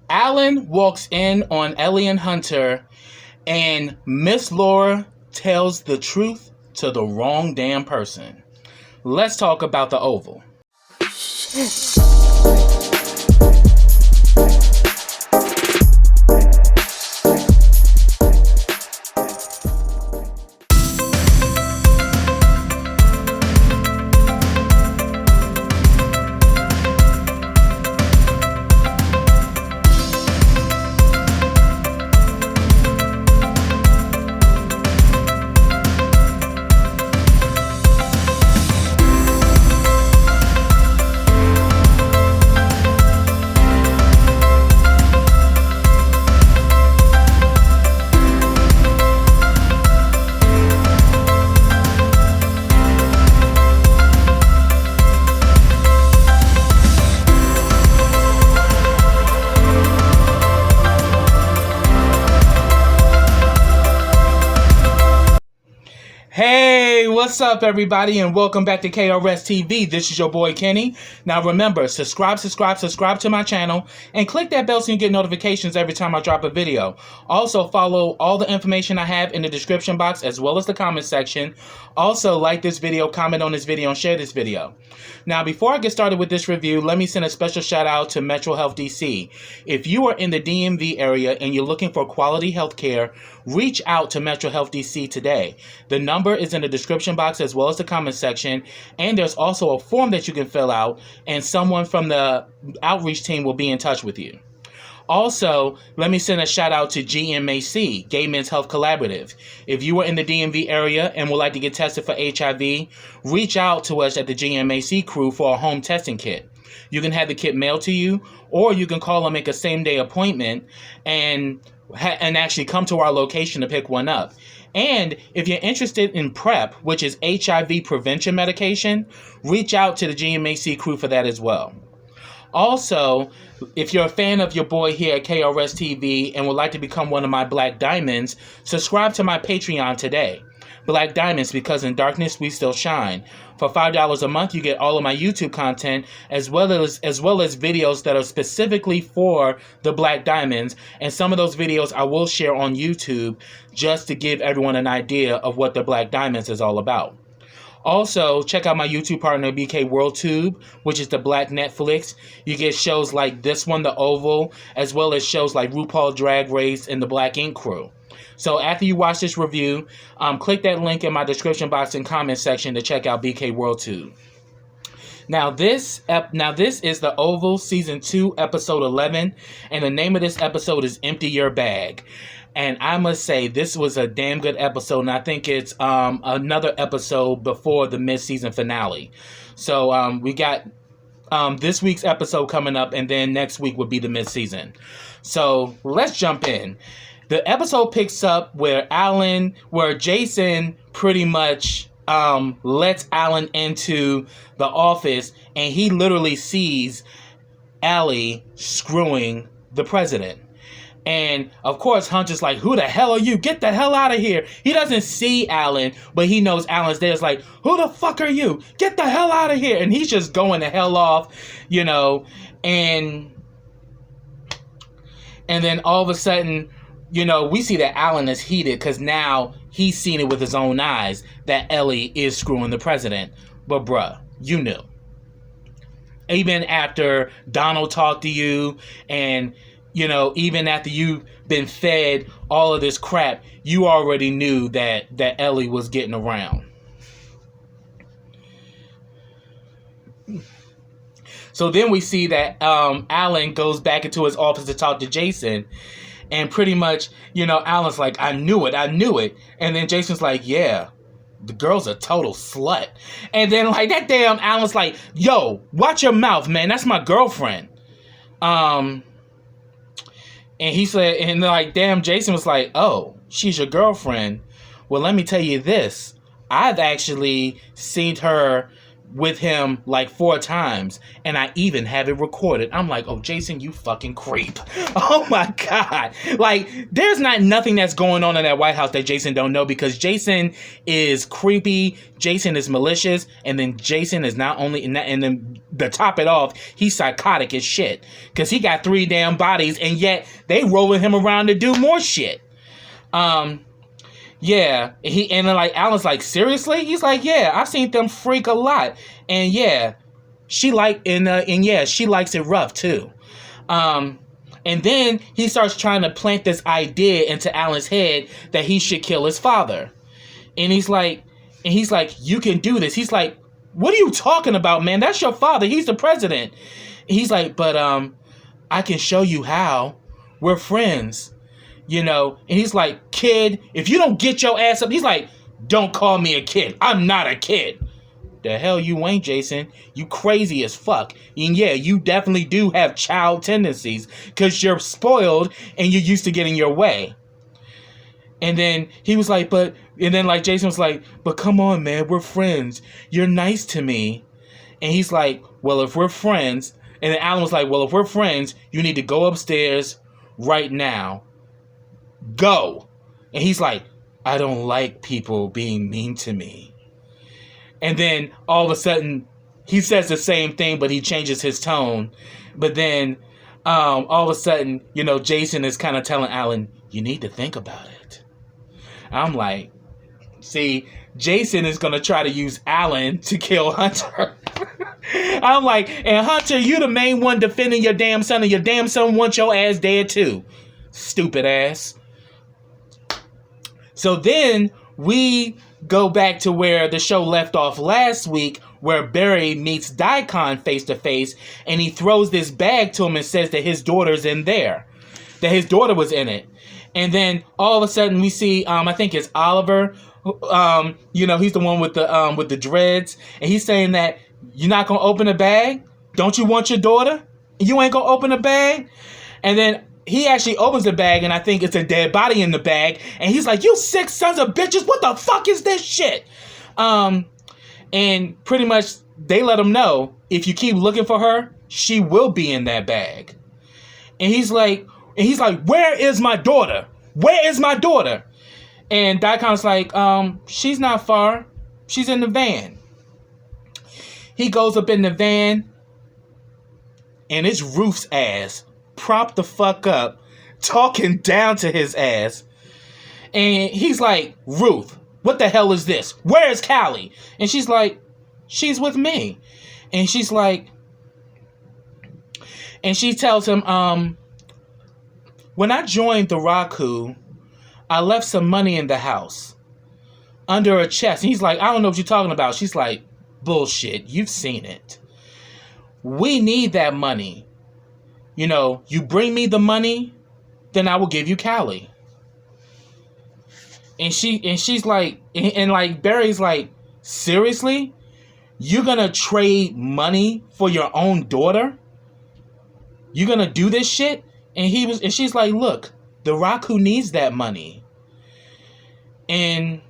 Alan walks in on Ellie and Hunter, and Miss Laura tells the truth to the wrong damn person. Let's talk about the Oval. Hey, what's up, everybody, and welcome back to KRSTV. This is your boy Kenny. Now remember, subscribe to my channel, and click that bell so you get notifications every time I drop a video. Also, follow all the information I have in the description box as well as the comment section. Also, like this video, comment on this video, and share this video. Now, before I get started with this review, let me send a special shout out to Metro Health DC. If you are in the DMV area and you're looking for quality health care, reach out to Metro Health DC today. The number is in the description box as well as the comment section, and there's also a form that you can fill out, and someone from the outreach team will be in touch with you. Also, let me send a shout out to GMHC, Gay Men's Health Collaborative. If you are in the DMV area and would like to get tested for HIV, reach out to us at the GMHC crew for a home testing kit. You can have the kit mailed to you, or you can call and make a same-day appointment and actually come to our location to pick one up. And if you're interested in PrEP, which is HIV prevention medication, reach out to the GMHC crew for that as well. Also, if you're a fan of your boy here at KRSTV and would like to become one of my Black Diamonds, subscribe to my Patreon today. Black Diamonds, because in darkness we still shine. For $5 a month, you get all of my YouTube content as well as videos that are specifically for the Black Diamonds, and some of those videos I will share on YouTube just to give everyone an idea of what the Black Diamonds is all about. Also, check out my YouTube partner, BK WorldTube, which is the Black Netflix. You get shows like this one, The Oval, as well as shows like RuPaul Drag Race and the Black Ink Crew. So after you watch this review, click that link in my description box and comment section to check out BK WorldTube. Now this is The Oval Season 2, Episode 11, and the name of this episode is Empty Your Bag. And I must say, this was a damn good episode, and I think it's another episode before the mid-season finale. So we got this week's episode coming up, and then next week would be the mid-season. So let's jump in. The episode picks up where Jason pretty much lets Alan into the office, and he literally sees Ellie screwing the president. And, of course, Hunter's like, who the hell are you? Get the hell out of here. He doesn't see Alan, but he knows Alan's there. It's like, who the fuck are you? Get the hell out of here. And he's just going the hell off, you know. And then all of a sudden, you know, we see that Alan is heated because now he's seen it with his own eyes that Ellie is screwing the president. But, bruh, you knew. Even after Donald talked to you and... you know, even after you've been fed all of this crap, you already knew that Ellie was getting around. So then we see that Alan goes back into his office to talk to Jason. And pretty much, you know, Alan's like, I knew it. And then Jason's like, yeah, the girl's a total slut. And then like that damn Alan's like, yo, watch your mouth, man. That's my girlfriend. And he said, and like, damn, Jason was like, oh, she's your girlfriend. Well, let me tell you this. I've actually seen her with him like 4 times, and I even have it recorded. I'm like, oh, Jason, you fucking creep. Oh my God. Like, there's nothing that's going on in that White House that Jason don't know, because Jason is creepy, Jason is malicious, and then Jason is not only, and then to top it off, he's psychotic as shit, because he got 3 damn bodies, and yet they rolling him around to do more shit. Yeah, and then like Alan's like, seriously? He's like, yeah, I've seen them freak a lot, and yeah, she likes it rough too. And then he starts trying to plant this idea into Alan's head that he should kill his father, and he's like, you can do this. He's like, what are you talking about, man? That's your father. He's the president. He's like, but I can show you how. We're friends. And he's like, kid, if you don't get your ass up, he's like, don't call me a kid. I'm not a kid. The hell you ain't, Jason. You crazy as fuck. And yeah, you definitely do have child tendencies, because you're spoiled and you're used to getting your way. And then he was like, Jason was like, but come on, man, we're friends. You're nice to me. And he's like, well, if we're friends. And then Alan was like, well, if we're friends, you need to go upstairs right now. Go. And he's like, I don't like people being mean to me. And then all of a sudden he says the same thing, but he changes his tone. But then all of a sudden, Jason is kind of telling Alan, you need to think about it. I'm like, see, Jason is going to try to use Alan to kill Hunter. I'm like, and Hunter, you the main one defending your damn son, and your damn son wants your ass dead too. Stupid ass. So then we go back to where the show left off last week, where Barry meets Daikon face to face, and he throws this bag to him and says that his daughter's in there, that his daughter was in it. And then all of a sudden we see, I think it's Oliver, he's the one with the dreads, and he's saying that you're not gonna open a bag? Don't you want your daughter? You ain't gonna open a bag? And then he actually opens the bag, and I think it's a dead body in the bag. And he's like, you sick sons of bitches, what the fuck is this shit? And pretty much they let him know, if you keep looking for her, she will be in that bag. And he's like, where is my daughter? Where is my daughter? And Daikon's like, she's not far. She's in the van. He goes up in the van, and it's Ruth's ass, propped the fuck up, talking down to his ass. And he's like, Ruth, what the hell is this? Where is Callie? And she's like, she's with me. And she's like, and she tells him, when I joined the Raku, I left some money in the house under a chest. And he's like, I don't know what you're talking about. She's like, bullshit, you've seen it. We need that money. You bring me the money, then I will give you Callie. And she's like, and like Barry's like, seriously? You're gonna trade money for your own daughter? You're gonna do this shit? And she's like, look, the Raku needs that money. And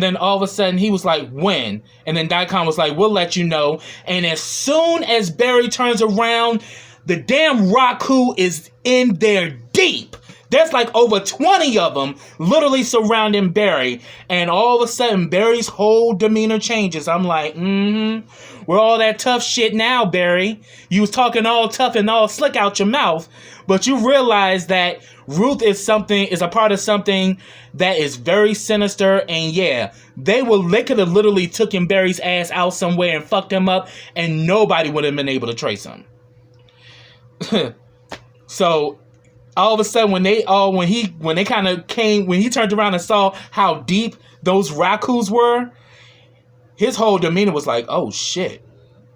then all of a sudden he was like, when? And then Daikon was like, we'll let you know. And as soon as Barry turns around, the damn Raku is in there deep. There's like over 20 of them literally surrounding Barry. And all of a sudden, Barry's whole demeanor changes. I'm like, we're all that tough shit now, Barry. You was talking all tough and all slick out your mouth. But you realize that Ruth is a part of something that is very sinister. And yeah, they could have literally taken Barry's ass out somewhere and fucked him up, and nobody would have been able to trace him. So all of a sudden, when he turned around and saw how deep those Rakus were, his whole demeanor was like, oh shit,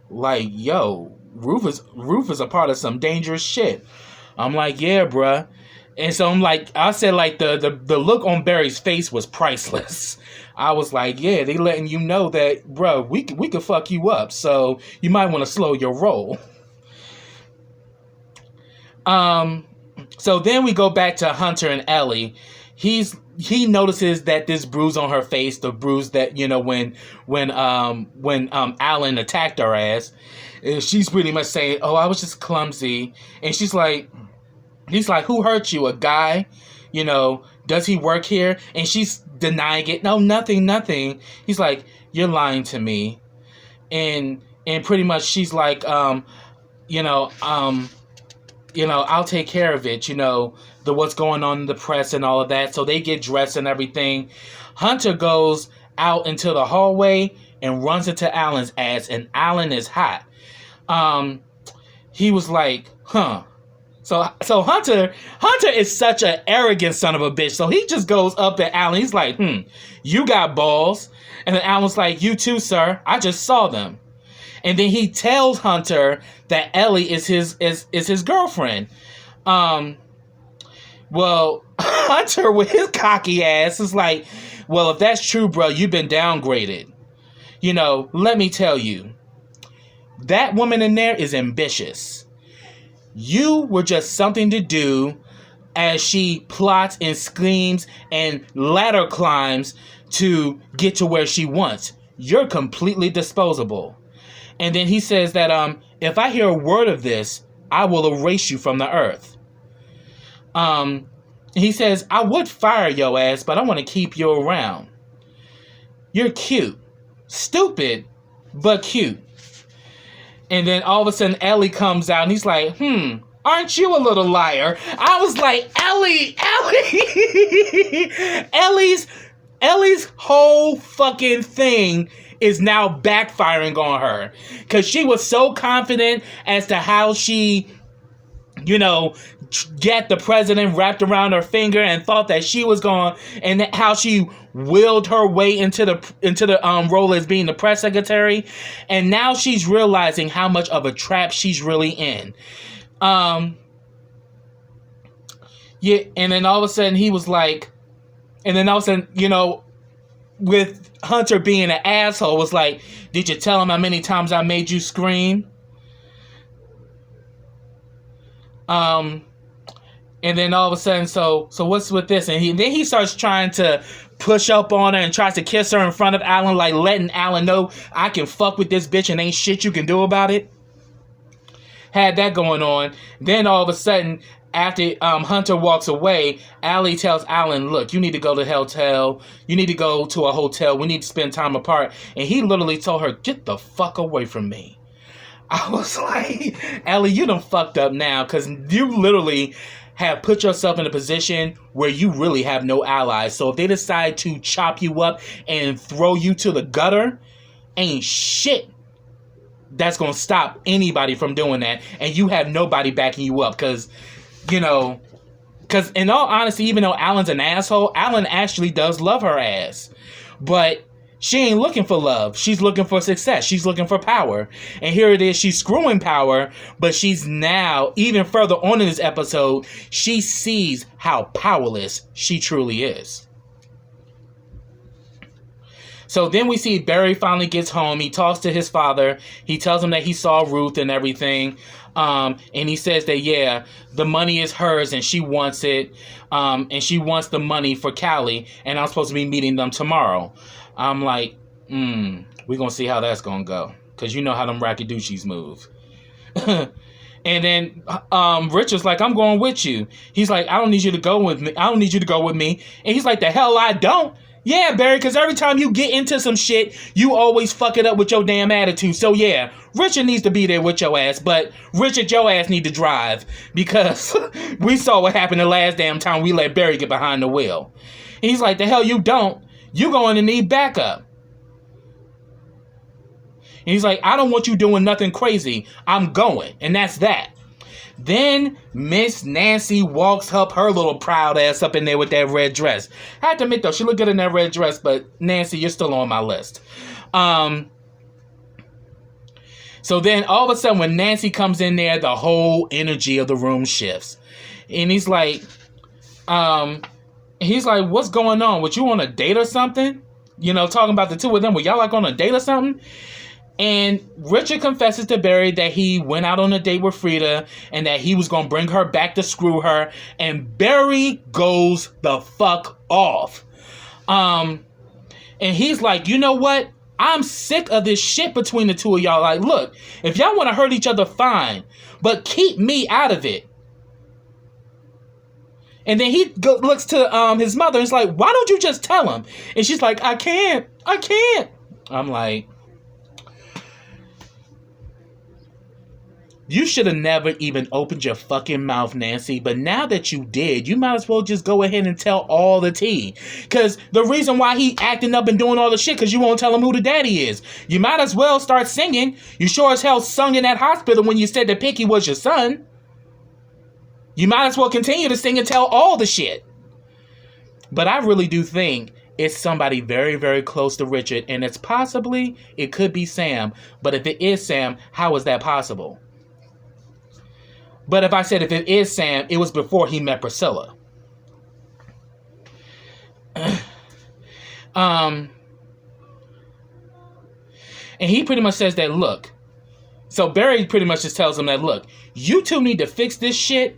like, yo, Ruth is a part of some dangerous shit. I'm like, yeah, bruh. And so I'm like, I said, like, the look on Barry's face was priceless. I was like, yeah, they letting you know that, bruh, we could fuck you up, so you might want to slow your roll. So then we go back to Hunter and Ellie. he notices that this bruise on her face, the bruise that, you know, when Alan attacked her ass, she's pretty much saying, "Oh, I was just clumsy," and he's like, "Who hurt you? A guy? You know, does he work here?" And she's denying it. "No, nothing. He's like, "You're lying to me," and pretty much she's like, I'll take care of it, what's going on in the press and all of that. So they get dressed and everything. Hunter goes out into the hallway and runs into Alan's ass, and Alan is hot. He was like, huh. So Hunter is such an arrogant son of a bitch. So he just goes up at Alan. He's like, you got balls. And then Alan's like, you too, sir. I just saw them. And then he tells Hunter that Ellie is his girlfriend. Well, Hunter with his cocky ass is like, well, if that's true, bro, you've been downgraded. Let me tell you, that woman in there is ambitious. You were just something to do as she plots and schemes and ladder climbs to get to where she wants. You're completely disposable. And then he says that if I hear a word of this, I will erase you from the earth. He says, I would fire your ass, but I want to keep you around. You're cute. Stupid, but cute. And then all of a sudden, Ellie comes out, and he's like, aren't you a little liar? I was like, Ellie! Ellie's whole fucking thing is now backfiring on her. Because she was so confident as to how she, get the president wrapped around her finger and thought that she was going, and how she willed her way into the role as being the press secretary. And now she's realizing how much of a trap she's really in. Yeah, and then all of a sudden he was like, with Hunter being an asshole, was like, did you tell him how many times I made you scream? And then all of a sudden, so what's with this? And then he starts trying to push up on her and tries to kiss her in front of Alan, like letting Alan know, I can fuck with this bitch and ain't shit you can do about it. Had that going on. Then all of a sudden, after Hunter walks away, Ellie tells Alan, look, you need to go to the hotel. You need to go to a hotel. We need to spend time apart. And he literally told her, get the fuck away from me. I was like, Ellie, you done fucked up now, because you literally have put yourself in a position where you really have no allies. So if they decide to chop you up and throw you to the gutter, ain't shit that's going to stop anybody from doing that. And you have nobody backing you up, because in all honesty, even though Alan's an asshole, Alan actually does love her ass. But she ain't looking for love. She's looking for success. She's looking for power. And here it is. She's screwing power, but she's now, even further on in this episode, she sees how powerless she truly is. So then we see Barry finally gets home. He talks to his father. He tells him that he saw Ruth and everything. And he says that, yeah, the money is hers and she wants it. And she wants the money for Callie. And I'm supposed to be meeting them tomorrow. I'm like, we're going to see how that's going to go. Because you know how them rackadoochies move. And then Richard's like, I'm going with you. He's like, I don't need you to go with me. And he's like, the hell I don't. Yeah, Barry, because every time you get into some shit, you always fuck it up with your damn attitude. So yeah, Richard needs to be there with your ass. But Richard, your ass need to drive. Because we saw what happened the last damn time we let Barry get behind the wheel. And he's like, the hell you don't. You're going to need backup. And he's like, I don't want you doing nothing crazy. I'm going. And that's that. Then Miss Nancy walks up her little proud ass up in there with that red dress. I have to admit, though, she looked good in that red dress. But Nancy, you're still on my list. So then all of a sudden when Nancy comes in there, the whole energy of the room shifts. And he's like, what's going on? Would you on a date or something? Talking about the two of them. Were y'all like on a date or something? And Richard confesses to Barry that he went out on a date with Frida and that he was going to bring her back to screw her. And Barry goes the fuck off. And he's like, you know what? I'm sick of this shit between the two of y'all. Like, look, if y'all want to hurt each other, fine. But keep me out of it. And then he looks to his mother and is like, why don't you just tell him? And she's like, I can't. I'm like, you should have never even opened your fucking mouth, Nancy. But now that you did, you might as well just go ahead and tell all the tea. Because the reason why he acting up and doing all the shit, because you won't tell him who the daddy is. You might as well start singing. You sure as hell sung in that hospital when you said that Picky was your son. You might as well continue to sing and tell all the shit. But I really do think it's somebody very, very close to Richard. And it's possibly, it could be Sam. But if it is Sam, how is that possible? But if I said if it is Sam, it was before he met Priscilla. And he pretty much says that, look. So Barry pretty much just tells him that, look, you two need to fix this shit.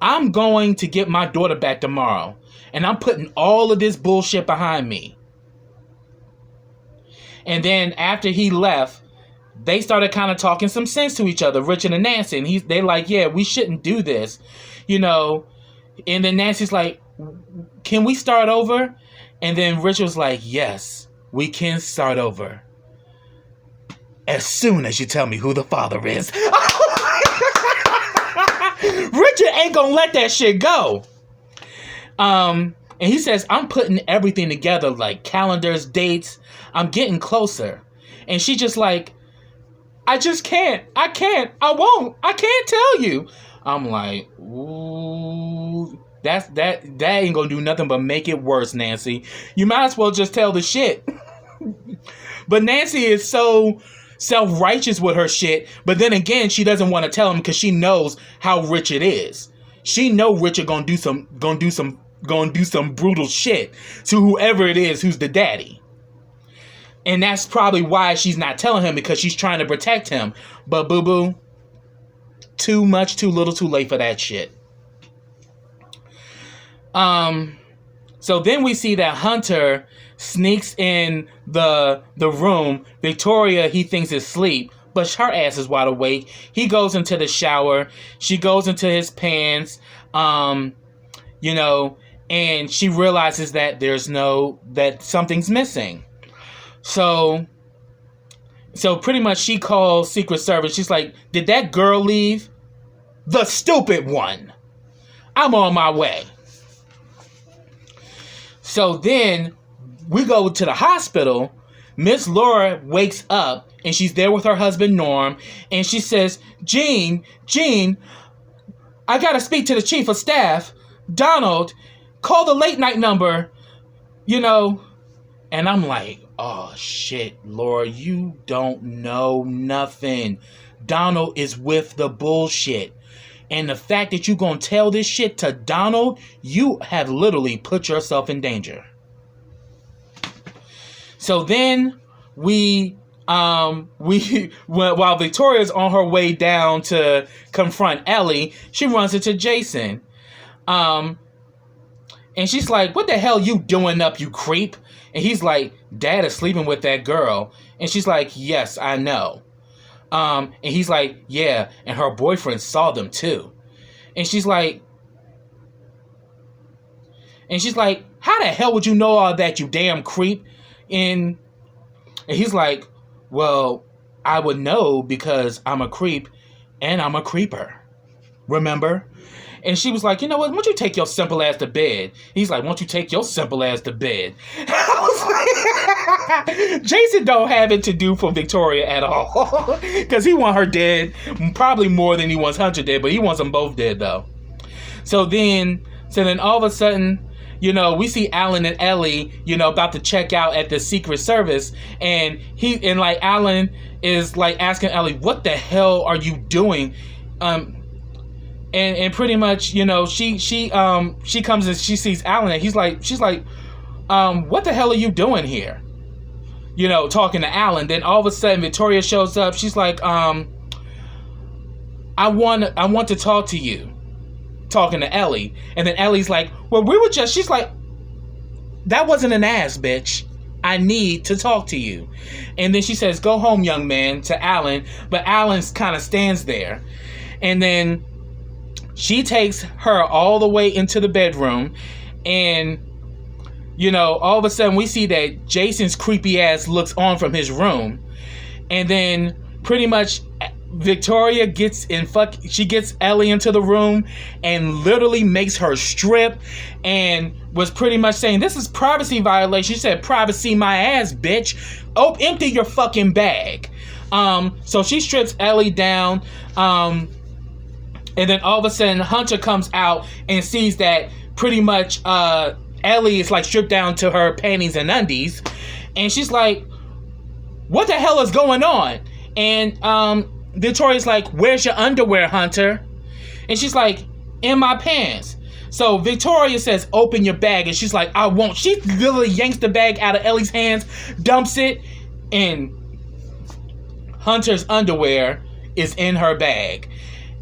I'm going to get my daughter back tomorrow. And I'm putting all of this bullshit behind me. And then after he left, they started kind of talking some sense to each other, Richard and Nancy. And they like, yeah, we shouldn't do this, you know. And then Nancy's like, can we start over? And then Richard's like, yes, we can start over. As soon as you tell me who the father is. Richard ain't gonna let that shit go. And he says, I'm putting everything together, like calendars, dates. I'm getting closer. And she just like, I just can't. I can't. I won't. I can't tell you. I'm like, ooh, that ain't gonna do nothing but make it worse, Nancy. You might as well just tell the shit. But Nancy is so self-righteous with her shit. But then again, she doesn't want to tell him because she knows how Richard is. She know Richard gonna do some brutal shit to whoever it is who's the daddy. And that's probably why she's not telling him, because she's trying to protect him. But boo-boo, too much, too little, too late for that shit. So then we see that Hunter sneaks in the room. Victoria, he thinks is asleep, but her ass is wide awake. He goes into the shower. She goes into his pants, you know, and she realizes that that something's missing. So pretty much she calls Secret Service. She's like, did that girl leave? The stupid one. I'm on my way. So then we go to the hospital. Miss Laura wakes up and she's there with her husband, Norm. And she says, Gene, I got to speak to the chief of staff. Donald, call the late night number, you know. And I'm like, oh, shit, Laura, you don't know nothing. Donald is with the bullshit. And the fact that you're going to tell this shit to Donald, you have literally put yourself in danger. So then while Victoria's on her way down to confront Ellie, she runs into Jason. And she's like, what the hell you doing up, you creep? And he's like, Dad is sleeping with that girl. And she's like, yes, I know. And he's like, yeah, and her boyfriend saw them too. And she's like, how the hell would you know all that, you damn creep? And he's like, well, I would know because I'm a creep and I'm a creeper. Remember? And she was like, you know what? Why don't you take your simple ass to bed? He's like, why don't you take your simple ass to bed? I was like, Jason don't have it to do for Victoria at all. Because he wants her dead. Probably more than he wants Hunter dead. But he wants them both dead, though. So then all of a sudden, you know, we see Alan and Ellie, you know, about to check out at the Secret Service. And Alan is like asking Ellie, what the hell are you doing? And pretty much, you know, she comes and she sees Alan and she's like, what the hell are you doing here? talking to Alan. Then all of a sudden Victoria shows up. She's like, I want to talk to you. Talking to Ellie. And then Ellie's like, well, she's like, that wasn't an ass, bitch. I need to talk to you. And then she says, go home, young man, to Alan. But Alan kind of stands there. And then she takes her all the way into the bedroom. And, all of a sudden we see that Jason's creepy ass looks on from his room. And then pretty much Victoria gets Ellie into the room and literally makes her strip, and was pretty much saying, this is privacy violation. She said, privacy my ass, bitch. Oh, empty your fucking bag. So she strips Ellie down, and then all of a sudden Hunter comes out and sees that pretty much Ellie is like stripped down to her panties and undies, and she's like, what the hell is going on? And Victoria's like, where's your underwear, Hunter? And she's like, in my pants. So Victoria says, open your bag. And she's like, I won't. She literally yanks the bag out of Ellie's hands, dumps it, and Hunter's underwear is in her bag.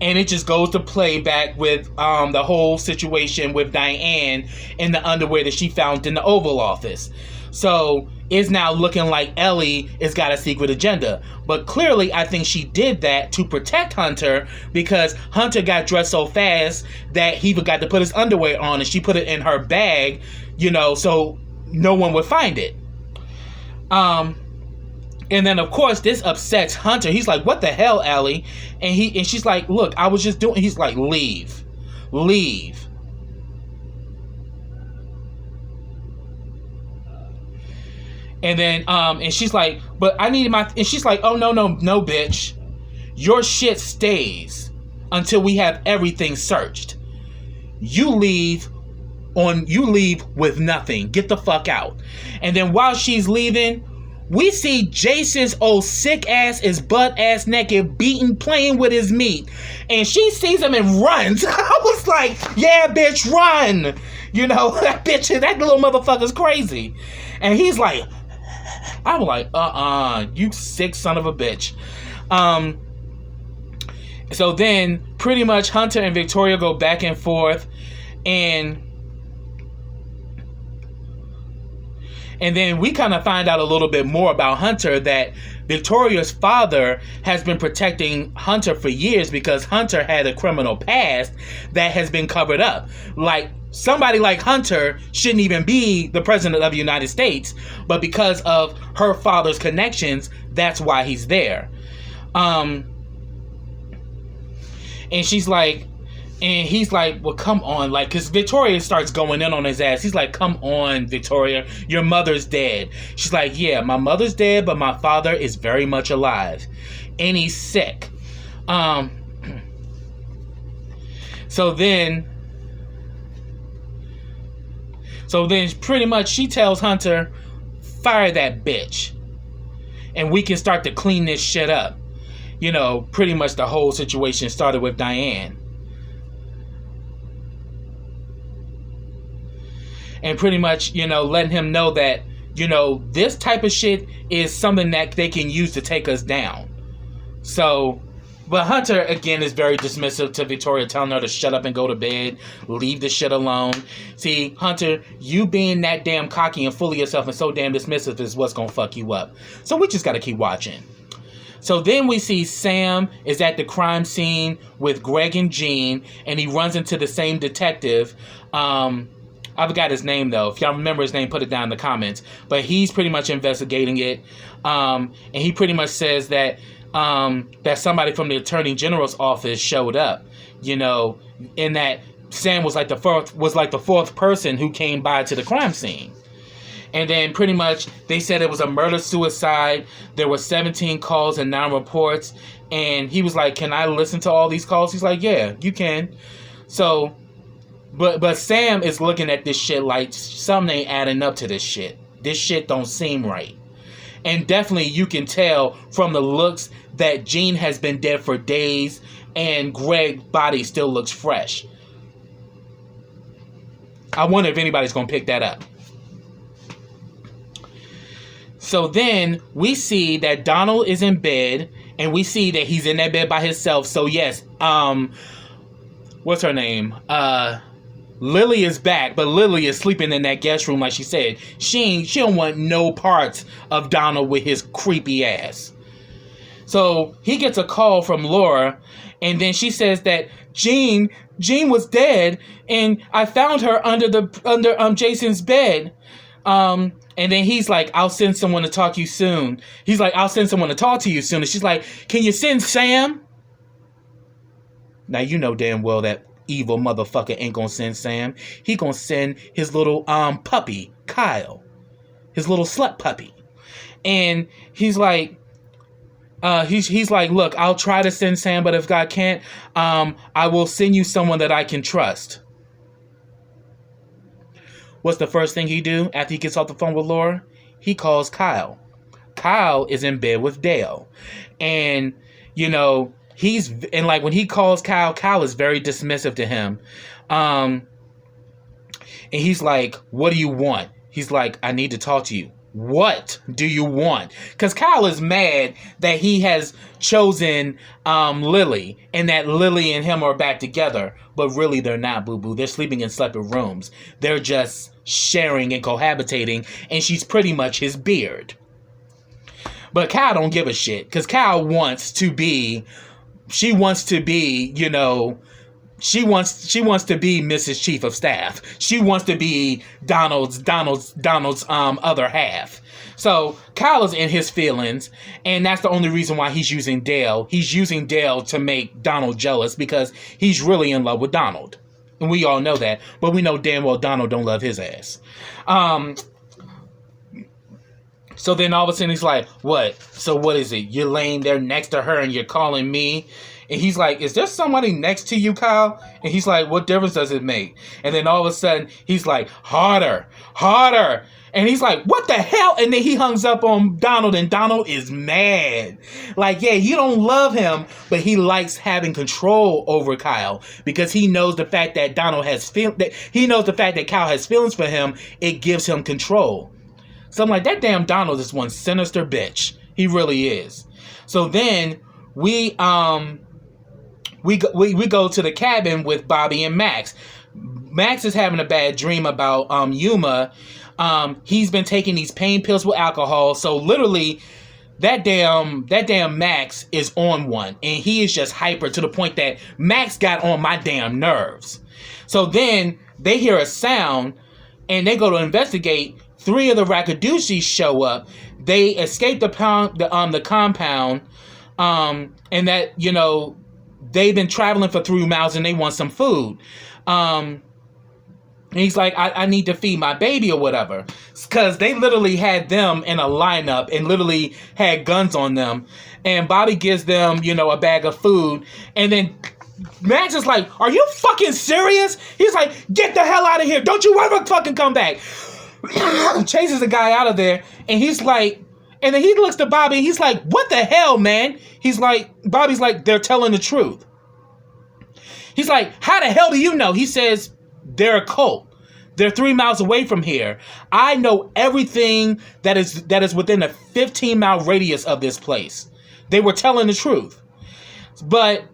And it just goes to play back with the whole situation with Diane and the underwear that she found in the Oval Office. So it's now looking like Ellie has got a secret agenda. But clearly, I think she did that to protect Hunter, because Hunter got dressed so fast that he forgot to put his underwear on, and she put it in her bag, so no one would find it. And then, of course, this upsets Hunter. He's like, what the hell, Ellie? And she's like, look, I was just doing... He's like, leave. And then, and she's like, but I needed my... And she's like, oh, no, bitch. Your shit stays until we have everything searched. You leave with nothing. Get the fuck out. And then while she's leaving, we see Jason's old sick ass is butt ass naked, beating, playing with his meat. And she sees him and runs. I was like, yeah, bitch, run. That little motherfucker's crazy. And he's like... I'm like, you sick son of a bitch. So then, pretty much, Hunter and Victoria go back and forth, and then we kind of find out a little bit more about Hunter, that Victoria's father has been protecting Hunter for years because Hunter had a criminal past that has been covered up. Like, somebody like Hunter shouldn't even be the president of the United States, but because of her father's connections, that's why he's there. And she's like, and he's like, well, come on, like, because Victoria starts going in on his ass. He's like, come on, Victoria, your mother's dead. She's like, yeah, my mother's dead, but my father is very much alive, and he's sick. So then pretty much she tells Hunter, fire that bitch, and we can start to clean this shit up. Pretty much the whole situation started with Diane. And pretty much, letting him know that, this type of shit is something that they can use to take us down. So, but Hunter, again, is very dismissive to Victoria, telling her to shut up and go to bed, leave the shit alone. See, Hunter, you being that damn cocky and full of yourself and so damn dismissive is what's gonna fuck you up. So we just gotta keep watching. So then we see Sam is at the crime scene with Greg and Jean, and he runs into the same detective. I forgot his name, though. If y'all remember his name, put it down in the comments. But he's pretty much investigating it. And he pretty much says that that somebody from the Attorney General's office showed up, and that Sam was like the fourth person who came by to the crime scene. And then pretty much they said it was a murder-suicide. There were 17 calls and 9 reports. And he was like, can I listen to all these calls? He's like, yeah, you can. So, but Sam is looking at this shit like something ain't adding up to this shit. This shit don't seem right. And definitely you can tell from the looks that Jean has been dead for days and Greg's body still looks fresh. I wonder if anybody's going to pick that up. So then we see that Donald is in bed, and we see that he's in that bed by himself. So yes, what's her name? Lily is back, but Lily is sleeping in that guest room like she said. She don't want no parts of Donald with his creepy ass. So he gets a call from Laura, and then she says that Jean was dead, and I found her under Jason's bed. And then he's like, I'll send someone to talk to you soon. He's like, I'll send someone to talk to you soon. And she's like, can you send Sam? Now you know damn well that evil motherfucker ain't gonna send Sam. He gonna send his little puppy, Kyle. His little slut puppy. And he's like, he's like, look, I'll try to send Sam, but if God can't, I will send you someone that I can trust. What's the first thing he do after he gets off the phone with Laura? He calls Kyle. Kyle is in bed with Dale. And, you know, when he calls Kyle is very dismissive to him. And he's like, what do you want? He's like, I need to talk to you. What do you want? Because Kyle is mad that he has chosen Lily, and that Lily and him are back together. But really, they're not, boo-boo. They're sleeping in separate rooms. They're just sharing and cohabitating, and she's pretty much his beard. But Kyle don't give a shit, because Kyle wants to be, she wants to be Mrs. Chief of Staff. She wants to be Donald's other half. So Kyle is in his feelings, and that's the only reason why he's using Dale. He's using Dale to make Donald jealous because he's really in love with Donald. And we all know that, but we know damn well Donald don't love his ass. So then all of a sudden he's like, what? So what is it? You're laying there next to her and you're calling me? And he's like, is there somebody next to you, Kyle? And he's like, what difference does it make? And then all of a sudden, he's like, harder. And he's like, what the hell? And then he hangs up on Donald, and Donald is mad. Like, yeah, you don't love him, but he likes having control over Kyle because he knows the fact that Kyle has feelings for him. It gives him control. So I'm like, that damn Donald is one sinister bitch. He really is. So then we go to the cabin with Bobby and Max. Max is having a bad dream about Yuma. He's been taking these pain pills with alcohol. So literally, that damn Max is on one, and he is just hyper to the point that Max got on my damn nerves. So then they hear a sound, and they go to investigate. 3 of the Rakadushis show up. They escape the compound, and that, you know, they've been traveling for 3 miles and they want some food. And he's like, I need to feed my baby or whatever. Because they literally had them in a lineup and literally had guns on them. And Bobby gives them, you know, a bag of food. And then Max is like, are you fucking serious? He's like, get the hell out of here. Don't you ever fucking come back. Chases the guy out of there. And he's like, and then he looks to Bobby. He's like, what the hell, man? He's like, Bobby's like, they're telling the truth. He's like, how the hell do you know? He says, they're a cult. They're 3 miles away from here. I know everything that is within a 15-mile radius of this place. They were telling the truth. But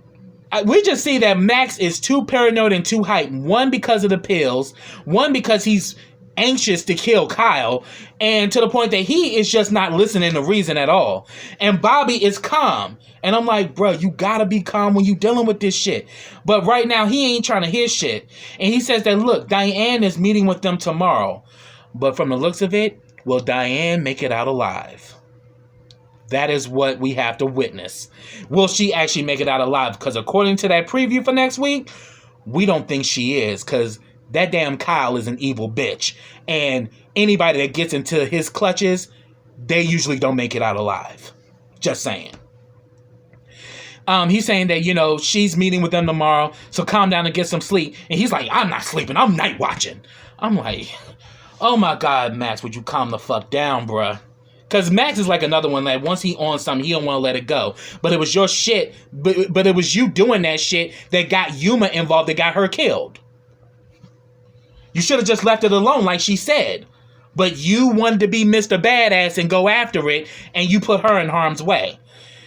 we just see that Max is too paranoid and too hyped. One, because of the pills. One, because he's anxious to kill Kyle, and to the point that he is just not listening to reason at all. And Bobby is calm, and I'm like, bro, you gotta be calm when you dealing with this shit. But right now he ain't trying to hear shit. And he says that, look, Diane is meeting with them tomorrow, but from the looks of it, will Diane make it out alive? That is what we have to witness. Will she actually make it out alive? Because according to that preview for next week, we don't think she is, because that damn Kyle is an evil bitch. And anybody that gets into his clutches, they usually don't make it out alive. Just saying. He's saying that, you know, she's meeting with them tomorrow, so calm down and get some sleep. And he's like, I'm not sleeping, I'm night watching. I'm like, oh my God, Max, would you calm the fuck down, bruh? Because Max is like another one that once he on something, he don't want to let it go. But it was your shit, but it was you doing that shit that got Yuma involved, that got her killed. You should have just left it alone, like she said. but you wanted to be Mr. Badass and go after it, and you put her in harm's way.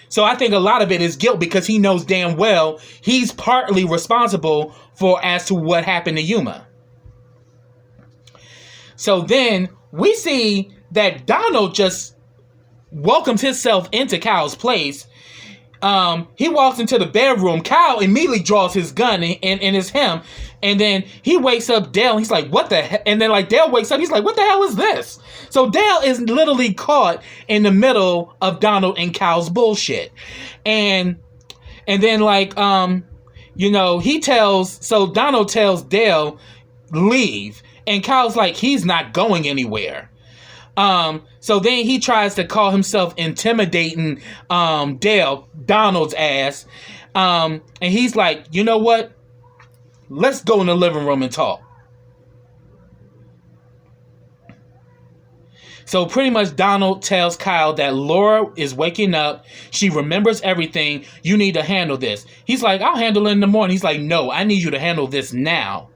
So I think a lot of it is guilt because he knows damn well he's partly responsible for as to what happened to Yuma. So then we see that Donald just welcomes himself into Kyle's place. He walks into the bedroom. Kyle immediately draws his gun and it's him. And then he wakes up Dale and he's like, what the hell? And then like Dale wakes up, he's like, what the hell is this? So Dale is literally caught in the middle of Donald and Kyle's bullshit. And then like, so Donald tells Dale, leave. And Kyle's like, he's not going anywhere. So then he tries to call himself intimidating Dale, Donald's ass. And he's like, you know what? Let's go in the living room and talk. So pretty much Donald tells Kyle that Laura is waking up. She remembers everything. You need to handle this. He's like, I'll handle it in the morning. He's like, no, I need you to handle this now.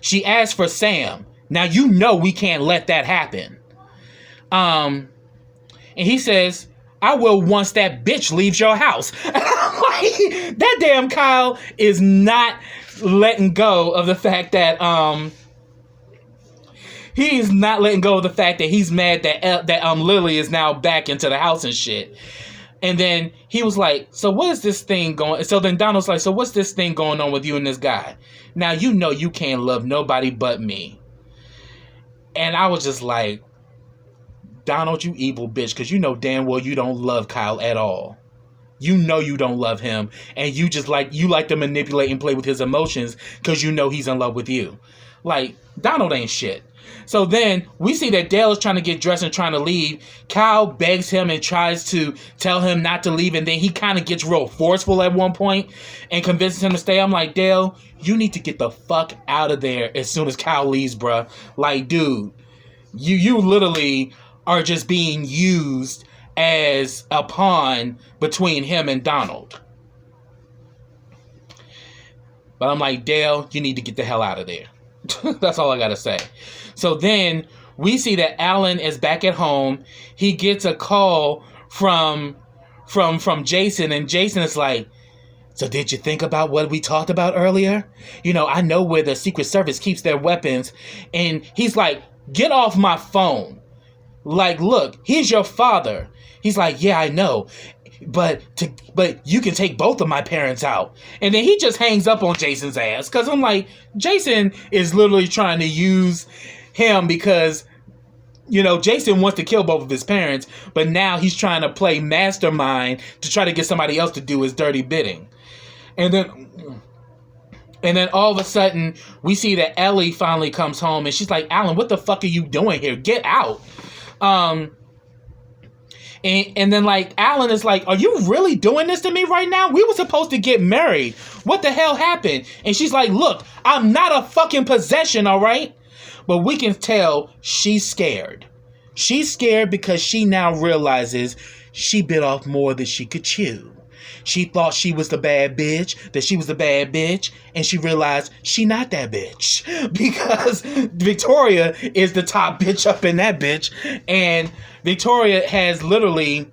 She asked for Sam. Now, you know we can't let that happen. And he says, I will once that bitch leaves your house. That damn Kyle is not letting go of the fact that he's mad that Lily is now back into the house and shit. And then he was like, so what is this thing going? So then Donald's like, so what's this thing going on with you and this guy? Now you know you can't love nobody but me. And I was just like, Donald, you evil bitch, because you know damn well you don't love Kyle at all. You know you don't love him, and you like to manipulate and play with his emotions because you know he's in love with you. Like, Donald ain't shit. So then we see that Dale is trying to get dressed and trying to leave. Kyle begs him and tries to tell him not to leave, and then he kind of gets real forceful at one point and convinces him to stay. I'm like, Dale, you need to get the fuck out of there as soon as Kyle leaves, bruh. Like, dude, you literally are just being used as a pawn between him and Donald. But I'm like, Dale, you need to get the hell out of there. That's all I gotta say. So then we see that Alan is back at home. He gets a call from Jason, and Jason is like, so did you think about what we talked about earlier? You know, I know where the Secret Service keeps their weapons. And he's like, get off my phone. Like, look, he's your father. He's like, yeah, I know. But you can take both of my parents out. And then he just hangs up on Jason's ass. Because I'm like, Jason is literally trying to use him because, you know, Jason wants to kill both of his parents. But now he's trying to play mastermind to try to get somebody else to do his dirty bidding. And then all of a sudden, we see that Ellie finally comes home. And she's like, Alan, what the fuck are you doing here? Get out. And then, like, Alan is like, are you really doing this to me right now? We were supposed to get married. What the hell happened? And she's like, look, I'm not a fucking possession, all right? But we can tell she's scared. She's scared because she now realizes she bit off more than she could chew. She thought she was the bad bitch, that she was the bad bitch, and she realized she not that bitch. Because Victoria is the top bitch up in that bitch, and Victoria has literally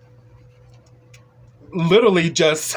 just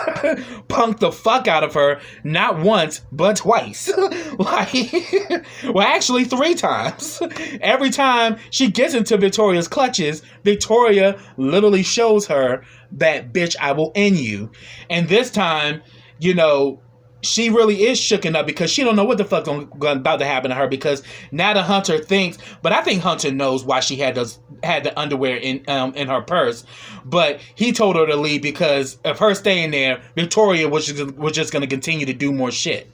punked the fuck out of her, not once, but twice. Well, actually 3 times. Every time she gets into Victoria's clutches, Victoria literally shows her that, bitch, I will end you. And this time, you know, she really is shooken up because she don't know what the fuck about to happen to her, because now the Hunter thinks, but I think Hunter knows why she had the underwear in her purse, but he told her to leave because of her staying there. Victoria was just going to continue to do more shit.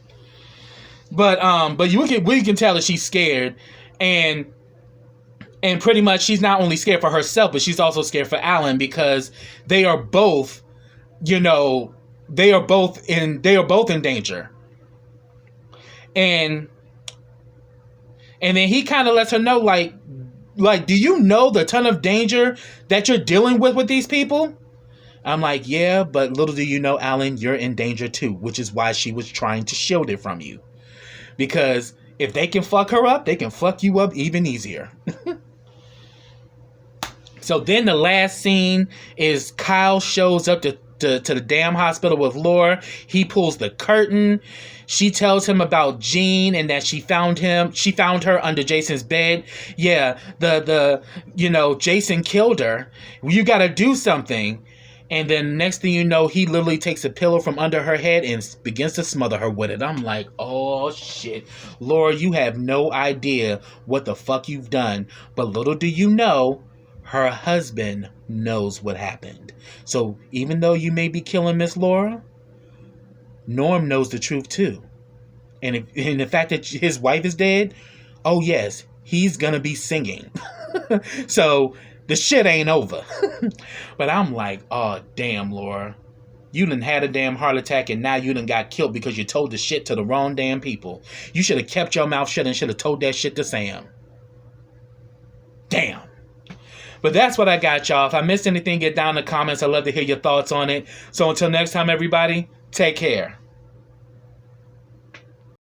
But we can tell that she's scared, and pretty much she's not only scared for herself, but she's also scared for Alan, because they are both, you know, they are both in danger. And then he kind of lets her know, like, do you know the ton of danger that you're dealing with these people? I'm like, yeah, but little do you know, Alan, you're in danger too, which is why she was trying to shield it from you. Because if they can fuck her up, they can fuck you up even easier. So then the last scene is Kyle shows up to the damn hospital with Laura. He pulls the curtain. She tells him about Jean and that she found her under Jason's bed. Yeah, Jason killed her. You gotta do something. And then next thing you know, he literally takes a pillow from under her head and begins to smother her with it. I'm like, oh shit. Laura, you have no idea what the fuck you've done. But little do you know, her husband knows what happened. So even though you may be killing Miss Laura, Norm knows the truth too. And the fact that his wife is dead, oh yes, he's gonna be singing. So the shit ain't over. But I'm like, oh damn, Laura. You done had a damn heart attack and now you done got killed because you told the shit to the wrong damn people. You should have kept your mouth shut and should have told that shit to Sam. Damn. But that's what I got, y'all. If I missed anything, get down in the comments. I'd love to hear your thoughts on it. So until next time, everybody, take care.